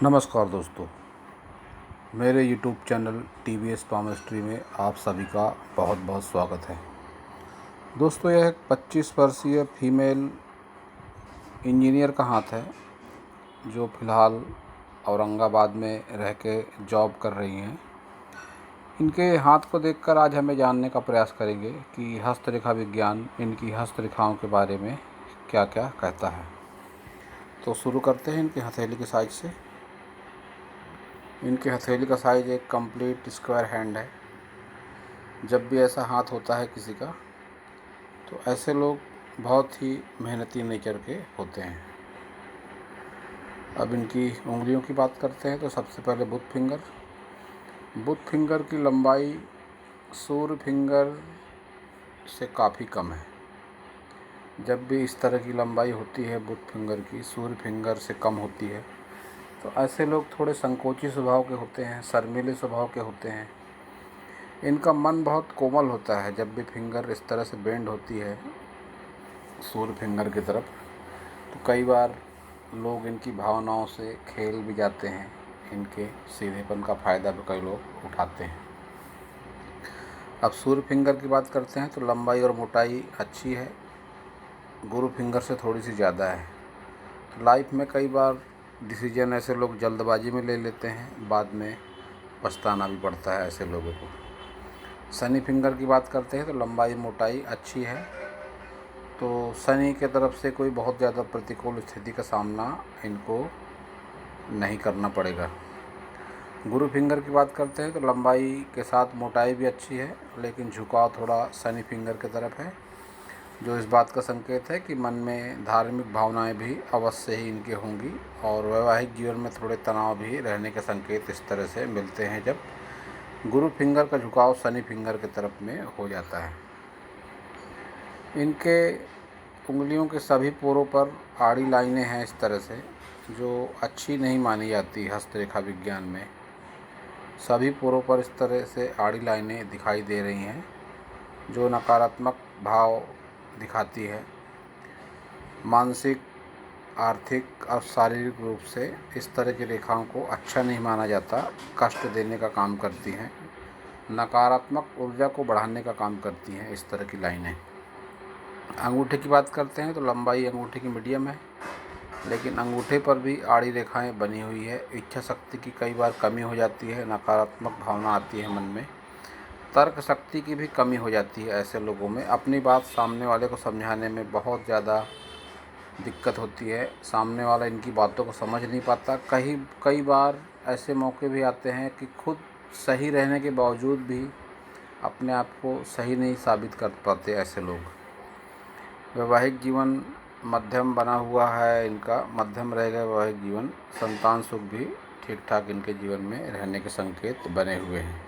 नमस्कार दोस्तों, मेरे यूट्यूब चैनल TVS पामिस्ट्री में आप सभी का बहुत बहुत स्वागत है। दोस्तों, यह एक 25 वर्षीय फीमेल इंजीनियर का हाथ है जो फ़िलहाल औरंगाबाद में रह के जॉब कर रही हैं। इनके हाथ को देखकर आज हमें जानने का प्रयास करेंगे कि हस्तरेखा विज्ञान इनकी हस्तरेखाओं के बारे में क्या क्या कहता है। तो शुरू करते हैं इनकी हथेली के साइज से। इनकी हथेली का साइज़ एक कंप्लीट स्क्वायर हैंड है। जब भी ऐसा हाथ होता है किसी का तो ऐसे लोग बहुत ही मेहनती नेचर के होते हैं। अब इनकी उंगलियों की बात करते हैं तो सबसे पहले बुथ फिंगर की लंबाई सूर्य फिंगर से काफ़ी कम है। जब भी इस तरह की लंबाई होती है बुथ फिंगर की सूर्य फिंगर से कम होती है तो ऐसे लोग थोड़े संकोची स्वभाव के होते हैं, शर्मीले स्वभाव के होते हैं। इनका मन बहुत कोमल होता है। जब भी फिंगर इस तरह से बेंड होती है सूर्य फिंगर की तरफ तो कई बार लोग इनकी भावनाओं से खेल भी जाते हैं। इनके सीधेपन का फ़ायदा भी कई लोग उठाते हैं। अब सूर्य फिंगर की बात करते हैं तो लंबाई और मोटाई अच्छी है, गुरु फिंगर से थोड़ी सी ज़्यादा है। तो लाइफ में कई बार डिसीजन ऐसे लोग जल्दबाजी में ले लेते हैं, बाद में पछताना भी पड़ता है ऐसे लोगों को। शनि फिंगर की बात करते हैं तो लंबाई मोटाई अच्छी है, तो शनि के तरफ से कोई बहुत ज़्यादा प्रतिकूल स्थिति का सामना इनको नहीं करना पड़ेगा। गुरु फिंगर की बात करते हैं तो लंबाई के साथ मोटाई भी अच्छी है, लेकिन झुकाव थोड़ा शनि फिंगर की तरफ है, जो इस बात का संकेत है कि मन में धार्मिक भावनाएं भी अवश्य ही इनके होंगी और वैवाहिक जीवन में थोड़े तनाव भी रहने के संकेत इस तरह से मिलते हैं जब गुरु फिंगर का झुकाव शनि फिंगर की तरफ में हो जाता है। इनके उंगलियों के सभी पोरों पर आड़ी लाइनें हैं इस तरह से, जो अच्छी नहीं मानी जाती हस्तरेखा विज्ञान में। सभी पोरों पर इस तरह से आड़ी लाइनें दिखाई दे रही हैं जो नकारात्मक भाव दिखाती है। मानसिक, आर्थिक और शारीरिक रूप से इस तरह की रेखाओं को अच्छा नहीं माना जाता, कष्ट देने का काम करती हैं, नकारात्मक ऊर्जा को बढ़ाने का काम करती हैं इस तरह की लाइनें। अंगूठे की बात करते हैं तो लंबाई अंगूठे की मीडियम है, लेकिन अंगूठे पर भी आड़ी रेखाएं बनी हुई है। इच्छा शक्ति की कई बार कमी हो जाती है, नकारात्मक भावना आती है मन में, तर्क शक्ति की भी कमी हो जाती है ऐसे लोगों में। अपनी बात सामने वाले को समझाने में बहुत ज़्यादा दिक्कत होती है, सामने वाला इनकी बातों को समझ नहीं पाता। कई बार ऐसे मौके भी आते हैं कि खुद सही रहने के बावजूद भी अपने आप को सही नहीं साबित कर पाते ऐसे लोग। वैवाहिक जीवन मध्यम बना हुआ है इनका, मध्यम रहेगा वैवाहिक जीवन। संतान सुख भी ठीक ठाक इनके जीवन में रहने के संकेत बने हुए हैं।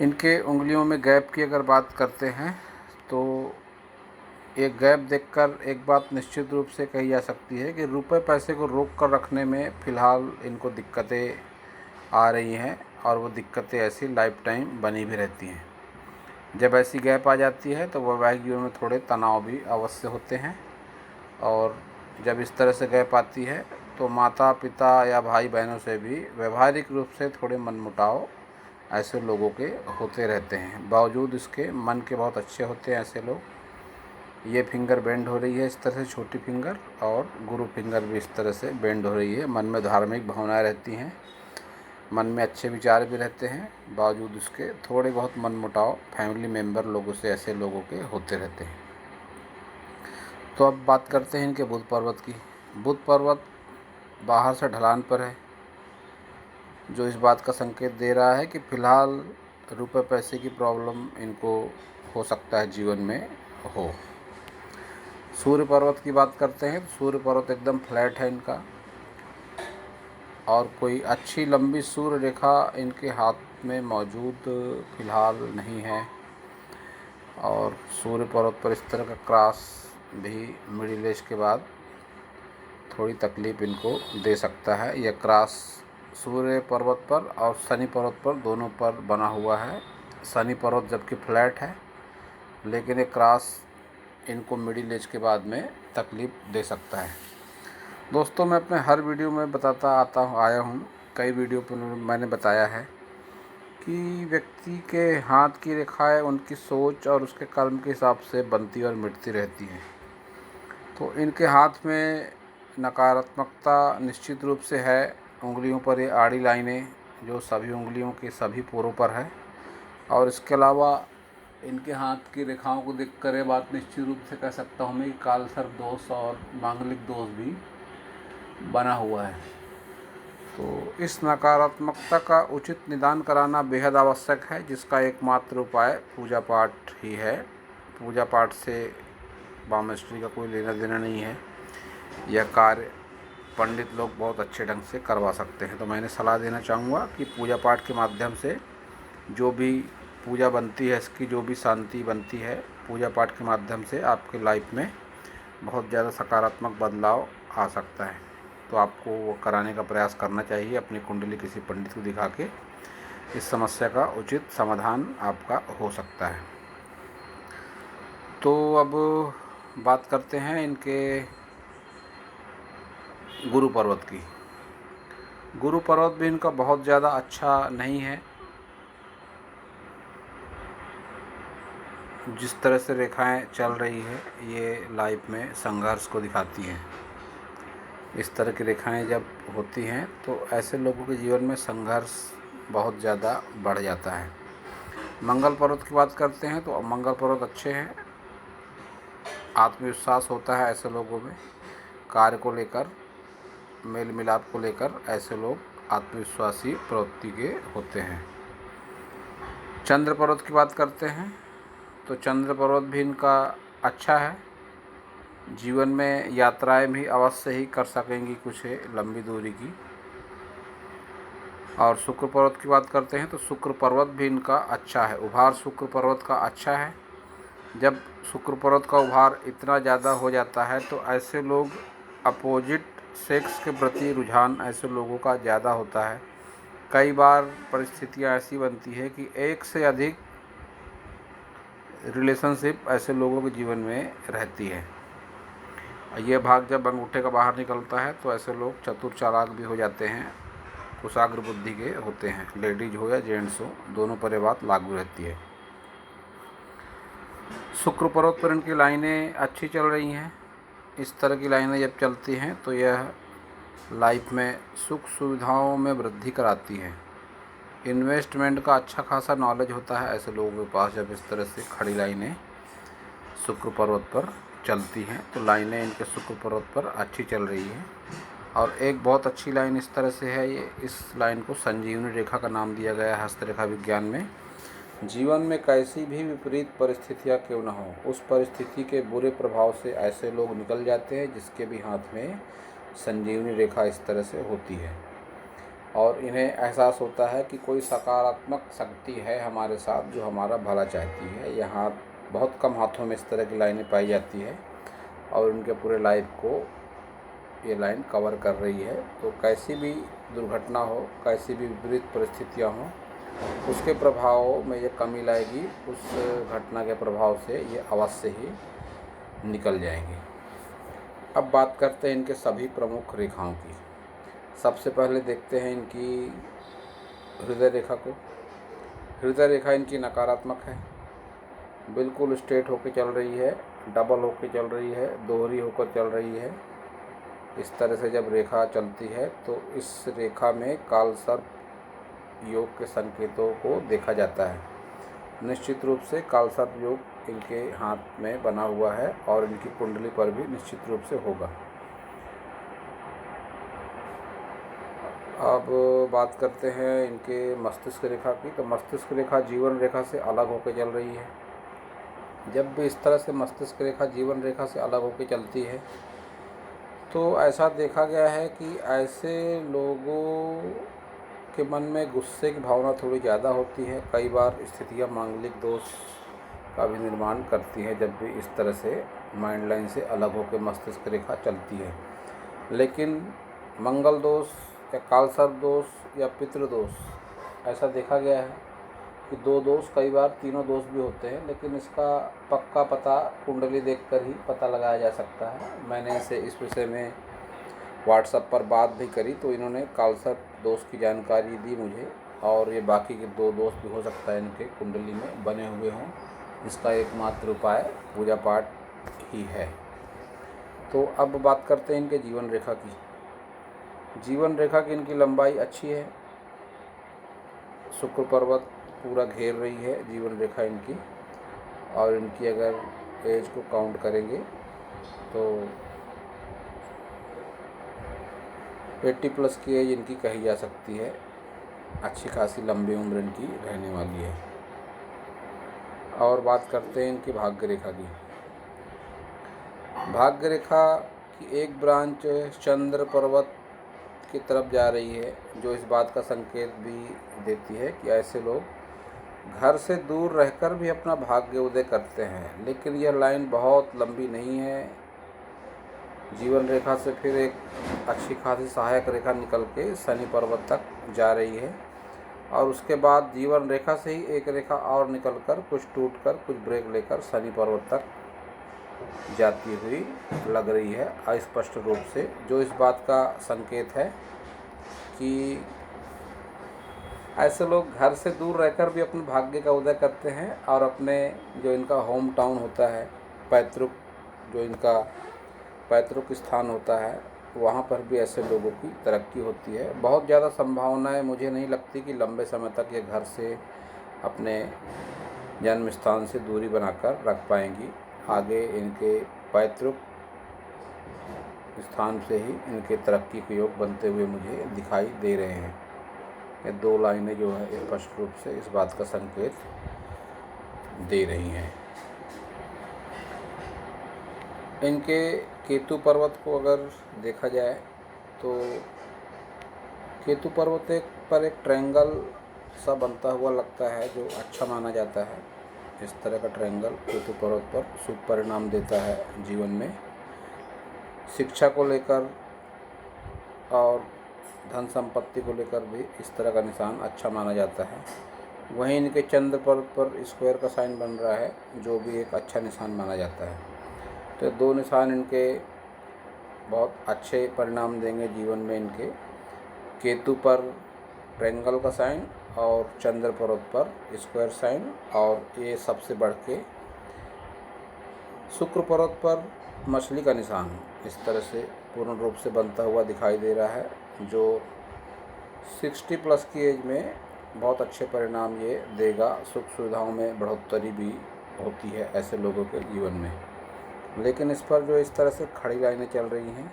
इनके उंगलियों में गैप की अगर बात करते हैं तो एक गैप देखकर एक बात निश्चित रूप से कही जा सकती है कि रुपए पैसे को रोक कर रखने में फ़िलहाल इनको दिक्कतें आ रही हैं, और वो दिक्कतें ऐसी लाइफ टाइम बनी भी रहती हैं। जब ऐसी गैप आ जाती है तो वैवाहिक जीवन में थोड़े तनाव भी अवश्य होते हैं, और जब इस तरह से गैप आती है तो माता पिता या भाई बहनों से भी व्यवहारिक रूप से थोड़े मनमुटाव ऐसे लोगों के होते रहते हैं। बावजूद इसके मन के बहुत अच्छे होते हैं ऐसे लोग। ये फिंगर बेंड हो रही है इस तरह से, छोटी फिंगर, और गुरु फिंगर भी इस तरह से बेंड हो रही है। मन में धार्मिक भावनाएं रहती हैं, मन में अच्छे विचार भी रहते हैं, बावजूद उसके थोड़े बहुत मनमुटाव फैमिली मेम्बर लोगों से ऐसे लोगों के होते रहते हैं। तो अब बात करते हैं इनके बुध पर्वत की। बुध पर्वत बाहर से ढलान पर है, जो इस बात का संकेत दे रहा है कि फ़िलहाल रुपए पैसे की प्रॉब्लम इनको हो सकता है जीवन में हो। सूर्य पर्वत की बात करते हैं तो सूर्य पर्वत एकदम फ्लैट है इनका, और कोई अच्छी लंबी सूर्य रेखा इनके हाथ में मौजूद फ़िलहाल नहीं है। और सूर्य पर्वत पर इस तरह का क्रॉस भी मिडिल एज के बाद थोड़ी तकलीफ़ इनको दे सकता है। यह क्रॉस सूर्य पर्वत पर और शनि पर्वत पर दोनों पर बना हुआ है। शनि पर्वत जबकि फ्लैट है, लेकिन एक क्रॉस इनको मिडिल एज के बाद में तकलीफ़ दे सकता है। दोस्तों, मैं अपने हर वीडियो में बताता आया हूँ, कई वीडियो पर मैंने बताया है कि व्यक्ति के हाथ की रेखाएं उनकी सोच और उसके कर्म के हिसाब से बनती और मिटती रहती हैं। तो इनके हाथ में नकारात्मकता निश्चित रूप से है। उंगलियों पर ये आड़ी लाइनें जो सभी उंगलियों के सभी पोरों पर है, और इसके अलावा इनके हाथ की रेखाओं को देखकर ये बात निश्चित रूप से कह सकता हूँ मैं कि कालसर्प दोष और मांगलिक दोष भी बना हुआ है। तो इस नकारात्मकता का उचित निदान कराना बेहद आवश्यक है, जिसका एकमात्र उपाय पूजा पाठ ही है। पूजा पाठ से वामस्त्री का कोई लेना देना नहीं है। यह कार्य पंडित लोग बहुत अच्छे ढंग से करवा सकते हैं। तो मैंने सलाह देना चाहूँगा कि पूजा पाठ के माध्यम से जो भी पूजा बनती है, इसकी जो भी शांति बनती है, पूजा पाठ के माध्यम से आपके लाइफ में बहुत ज़्यादा सकारात्मक बदलाव आ सकता है। तो आपको वो कराने का प्रयास करना चाहिए। अपनी कुंडली किसी पंडित को दिखा के इस समस्या का उचित समाधान आपका हो सकता है। तो अब बात करते हैं इनके गुरु पर्वत की। गुरु पर्वत भी इनका बहुत ज़्यादा अच्छा नहीं है। जिस तरह से रेखाएं चल रही है, ये लाइफ में संघर्ष को दिखाती हैं। इस तरह की रेखाएं जब होती हैं तो ऐसे लोगों के जीवन में संघर्ष बहुत ज़्यादा बढ़ जाता है। मंगल पर्वत की बात करते हैं तो मंगल पर्वत अच्छे हैं। आत्मविश्वास होता है ऐसे लोगों में, कार्य को लेकर, मेल मिलाप को लेकर ऐसे लोग आत्मविश्वासी प्रवृत्ति के होते हैं। चंद्र पर्वत की बात करते हैं तो चंद्र पर्वत भी इनका अच्छा है। जीवन में यात्राएं भी अवश्य ही कर सकेंगी कुछ लंबी दूरी की। और शुक्र पर्वत की बात करते हैं तो शुक्र पर्वत भी इनका अच्छा है। उभार शुक्र पर्वत का अच्छा है। जब शुक्र पर्वत का उभार इतना ज़्यादा हो जाता है तो ऐसे लोग अपोजिट सेक्स के प्रति रुझान ऐसे लोगों का ज़्यादा होता है। कई बार परिस्थितियाँ ऐसी बनती है कि एक से अधिक रिलेशनशिप ऐसे लोगों के जीवन में रहती है। ये भाग जब अंगूठे का बाहर निकलता है तो ऐसे लोग चतुर चालाक भी हो जाते हैं, कुशाग्र बुद्धि के होते हैं। लेडीज हो या जेंट्स हो, दोनों पर ये बात लागू रहती है। शुक्र पर्वत पर इनकी लाइनें अच्छी चल रही हैं। इस तरह की लाइनें जब चलती हैं तो यह लाइफ में सुख सुविधाओं में वृद्धि कराती हैं। इन्वेस्टमेंट का अच्छा खासा नॉलेज होता है ऐसे लोगों के पास जब इस तरह से खड़ी लाइनें शुक्र पर्वत पर चलती हैं। तो लाइनें इनके शुक्र पर्वत पर अच्छी चल रही हैं। और एक बहुत अच्छी लाइन इस तरह से है, ये इस लाइन को संजीवनी रेखा का नाम दिया गया है हस्तरेखा विज्ञान में। जीवन में कैसी भी विपरीत परिस्थितियाँ क्यों न हो, उस परिस्थिति के बुरे प्रभाव से ऐसे लोग निकल जाते हैं जिसके भी हाथ में संजीवनी रेखा इस तरह से होती है। और इन्हें एहसास होता है कि कोई सकारात्मक शक्ति है हमारे साथ जो हमारा भला चाहती है। यहाँ बहुत कम हाथों में इस तरह की लाइनें पाई जाती है और उनके पूरे लाइफ को ये लाइन कवर कर रही है। तो कैसी भी दुर्घटना हो, कैसी भी विपरीत परिस्थितियाँ हों, उसके प्रभाव में ये कमी लाएगी। उस घटना के प्रभाव से ये अवश्य ही निकल जाएंगे। अब बात करते हैं इनके सभी प्रमुख रेखाओं की। सबसे पहले देखते हैं इनकी हृदय रेखा को। हृदय रेखा इनकी नकारात्मक है, बिल्कुल स्ट्रेट होकर चल रही है, डबल होकर चल रही है, दोहरी होकर चल रही है। इस तरह से जब रेखा चलती है तो इस रेखा में कालसर्प योग के संकेतों को देखा जाता है। निश्चित रूप से कालसर्प योग इनके हाथ में बना हुआ है और इनकी कुंडली पर भी निश्चित रूप से होगा। अब बात करते हैं इनके मस्तिष्क रेखा की। तो मस्तिष्क रेखा जीवन रेखा से अलग होकर चल रही है। जब भी इस तरह से मस्तिष्क रेखा जीवन रेखा से अलग होकर चलती है तो ऐसा देखा गया है कि ऐसे लोगों के मन में गुस्से की भावना थोड़ी ज़्यादा होती है। कई बार स्थितियाँ मांगलिक दोष का भी निर्माण करती है जब भी इस तरह से माइंड लाइन से अलग होकर मस्तिष्क रेखा चलती है। लेकिन मंगल दोष या कालसर्प दोष या पितृदोष ऐसा देखा गया है कि दो दोष, कई बार तीनों दोष भी होते हैं, लेकिन इसका पक्का पता कुंडली देखकर ही पता लगाया जा सकता है। मैंने इसे इस विषय में व्हाट्सएप पर बात भी करी तो इन्होंने कालसर्प दोष की जानकारी दी मुझे, और ये बाकी के 2 दोष भी हो सकता है इनके कुंडली में बने हुए हों। इसका एकमात्र उपाय पूजा पाठ ही है। तो अब बात करते हैं इनके जीवन रेखा की। जीवन रेखा की इनकी लंबाई अच्छी है, शुक्र पर्वत पूरा घेर रही है जीवन रेखा इनकी, और इनकी अगर एज को काउंट करेंगे तो 80+ की एज इनकी कही जा सकती है। अच्छी खासी लंबी उम्र इनकी रहने वाली है। और बात करते हैं इनकी भाग्य रेखा की। भाग्य रेखा की एक ब्रांच चंद्र पर्वत की तरफ जा रही है, जो इस बात का संकेत भी देती है कि ऐसे लोग घर से दूर रहकर भी अपना भाग्य उदय करते हैं। लेकिन यह लाइन बहुत लंबी नहीं है। जीवन रेखा से फिर एक अच्छी खासी सहायक रेखा निकल के शनि पर्वत तक जा रही है, और उसके बाद जीवन रेखा से ही एक रेखा और निकलकर कुछ टूटकर कुछ ब्रेक लेकर शनि पर्वत तक जाती हुई लग रही है अस्पष्ट रूप से, जो इस बात का संकेत है कि ऐसे लोग घर से दूर रहकर भी अपने भाग्य का उदय करते हैं, और अपने जो इनका होम टाउन होता है, पैतृक जो इनका पैतृक स्थान होता है, वहाँ पर भी ऐसे लोगों की तरक्की होती है। बहुत ज़्यादा संभावनाएं मुझे नहीं लगती कि लंबे समय तक ये घर से अपने जन्म स्थान से दूरी बनाकर रख पाएंगी। आगे इनके पैतृक स्थान से ही इनके तरक्की के योग बनते हुए मुझे दिखाई दे रहे हैं। ये 2 लाइनें जो है स्पष्ट रूप से इस बात का संकेत दे रही हैं। इनके केतु पर्वत को अगर देखा जाए तो केतु पर्वत पर एक ट्रायंगल सा बनता हुआ लगता है, जो अच्छा माना जाता है। इस तरह का ट्रायंगल केतु पर्वत पर शुभ परिणाम देता है जीवन में, शिक्षा को लेकर और धन संपत्ति को लेकर भी इस तरह का निशान अच्छा माना जाता है। वहीं इनके चंद्र पर्वत पर स्क्वायर का साइन बन रहा है, जो भी एक अच्छा निशान माना जाता है। तो 2 निशान इनके बहुत अच्छे परिणाम देंगे जीवन में। इनके केतु पर ट्रायंगल का साइन और चंद्र पर्वत पर स्क्वायर साइन, और ये सबसे बढ़ के शुक्र पर्वत पर मछली का निशान इस तरह से पूर्ण रूप से बनता हुआ दिखाई दे रहा है, जो 60+ की एज में बहुत अच्छे परिणाम ये देगा। सुख सुविधाओं में बढ़ोतरी भी होती है ऐसे लोगों के जीवन में। लेकिन इस पर जो इस तरह से खड़ी लाइनें चल रही हैं,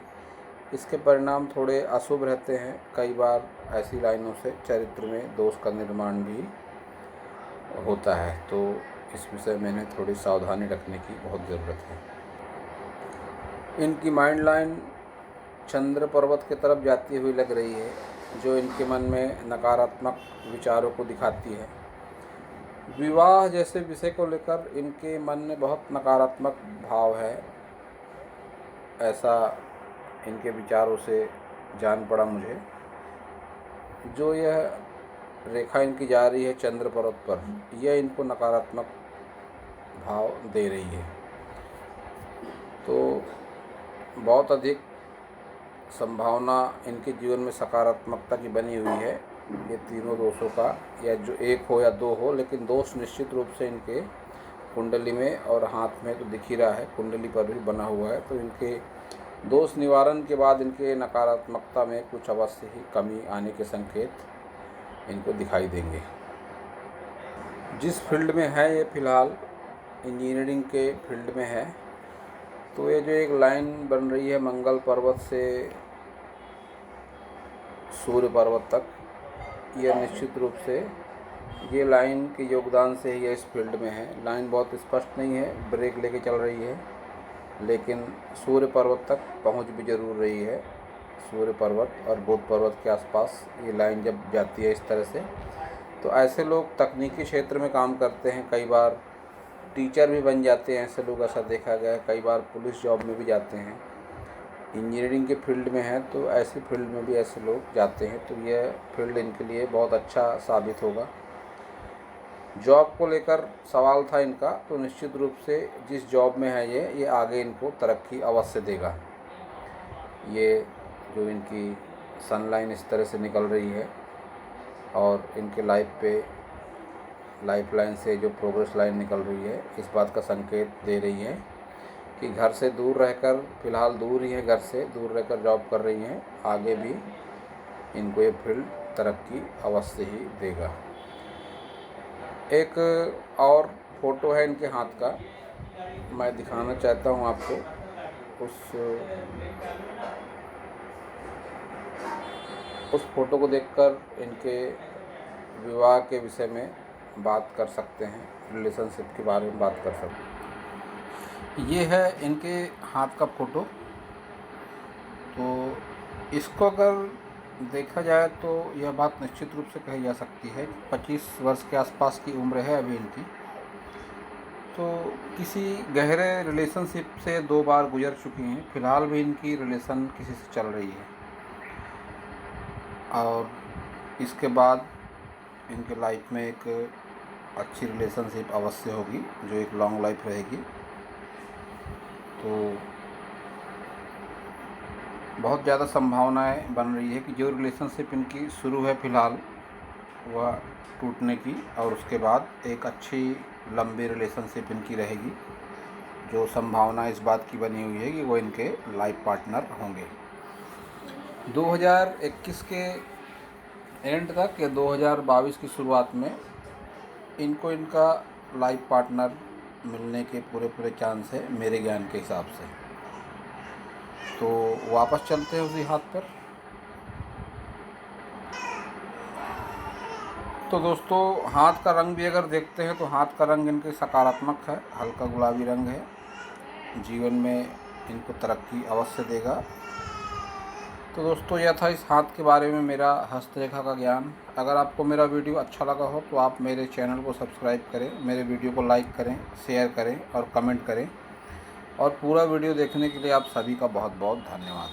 इसके परिणाम थोड़े अशुभ रहते हैं। कई बार ऐसी लाइनों से चरित्र में दोष का निर्माण भी होता है, तो इस विषय में इन्हें थोड़ी सावधानी रखने की बहुत ज़रूरत है। इनकी माइंड लाइन चंद्र पर्वत की तरफ जाती हुई लग रही है, जो इनके मन में नकारात्मक विचारों को दिखाती है। विवाह जैसे विषय को लेकर इनके मन में बहुत नकारात्मक भाव है, ऐसा इनके विचारों से जान पड़ा मुझे। जो यह रेखा इनकी जा रही है चंद्र पर्वत पर, यह इनको नकारात्मक भाव दे रही है। तो बहुत अधिक संभावना इनके जीवन में सकारात्मकता की बनी हुई है। ये तीनों दोषों का, या जो एक हो या 2 हो, लेकिन दोष निश्चित रूप से इनके कुंडली में और हाथ में तो दिख ही रहा है, कुंडली पर भी बना हुआ है। तो इनके दोष निवारण के बाद इनके नकारात्मकता में कुछ अवश्य ही कमी आने के संकेत इनको दिखाई देंगे। जिस फील्ड में है ये फ़िलहाल इंजीनियरिंग के फील्ड में है, तो ये जो एक लाइन बन रही है मंगल पर्वत से सूर्य पर्वत तक, यह निश्चित रूप से ये लाइन के योगदान से ही ये इस फील्ड में है। लाइन बहुत स्पष्ट नहीं है, ब्रेक लेके चल रही है, लेकिन सूर्य पर्वत तक पहुंच भी जरूर रही है। सूर्य पर्वत और बुध पर्वत के आसपास ये लाइन जब जाती है इस तरह से, तो ऐसे लोग तकनीकी क्षेत्र में काम करते हैं, कई बार टीचर भी बन जाते हैं ऐसे लोग, ऐसा देखा गया है। कई बार पुलिस जॉब में भी जाते हैं। इंजीनियरिंग के फील्ड में है तो ऐसे फील्ड में भी ऐसे लोग जाते हैं, तो यह फील्ड इनके लिए बहुत अच्छा साबित होगा। जॉब को लेकर सवाल था इनका, तो निश्चित रूप से जिस जॉब में है ये आगे इनको तरक्की अवश्य देगा। ये जो इनकी सनलाइन इस तरह से निकल रही है और इनके लाइफ लाइन से जो प्रोग्रेस लाइन निकल रही है, इस बात का संकेत दे रही है कि घर से दूर रहकर, फ़िलहाल दूर ही है, घर से दूर रहकर जॉब कर रही हैं। आगे भी इनको ये फील्ड तरक्की अवश्य ही देगा। एक और फ़ोटो है इनके हाथ का, मैं दिखाना चाहता हूँ आपको। उस फ़ोटो को देखकर इनके विवाह के विषय में बात कर सकते हैं, रिलेशनशिप के बारे में बात कर सकते हैं। ये है इनके हाथ का फ़ोटो। तो इसको अगर देखा जाए तो यह बात निश्चित रूप से कही जा सकती है कि 25 वर्ष के आसपास की उम्र है अभी इनकी। तो किसी गहरे रिलेशनशिप से 2 बार गुजर चुकी हैं। फ़िलहाल भी इनकी रिलेशन किसी से चल रही है और इसके बाद इनके लाइफ में एक अच्छी रिलेशनशिप अवश्य होगी, जो एक लॉन्ग लाइफ रहेगी। तो बहुत ज़्यादा संभावनाएं बन रही है कि जो रिलेशनशिप इनकी शुरू है फ़िलहाल, वह टूटने की, और उसके बाद एक अच्छी लंबी रिलेशनशिप इनकी रहेगी, जो संभावना इस बात की बनी हुई है कि वो इनके लाइफ पार्टनर होंगे। 2021 के एंड तक या 2022 की शुरुआत में इनको इनका लाइफ पार्टनर मिलने के पूरे चांस है मेरे ज्ञान के हिसाब से। तो वापस चलते हैं उसी हाथ पर। तो दोस्तों, हाथ का रंग भी अगर देखते हैं तो हाथ का रंग इनके सकारात्मक है, हल्का गुलाबी रंग है, जीवन में इनको तरक्की अवश्य देगा। तो दोस्तों, यह था इस हाथ के बारे में मेरा हस्तरेखा का ज्ञान। अगर आपको मेरा वीडियो अच्छा लगा हो तो आप मेरे चैनल को सब्सक्राइब करें, मेरे वीडियो को लाइक करें, शेयर करें और कमेंट करें। और पूरा वीडियो देखने के लिए आप सभी का बहुत बहुत धन्यवाद।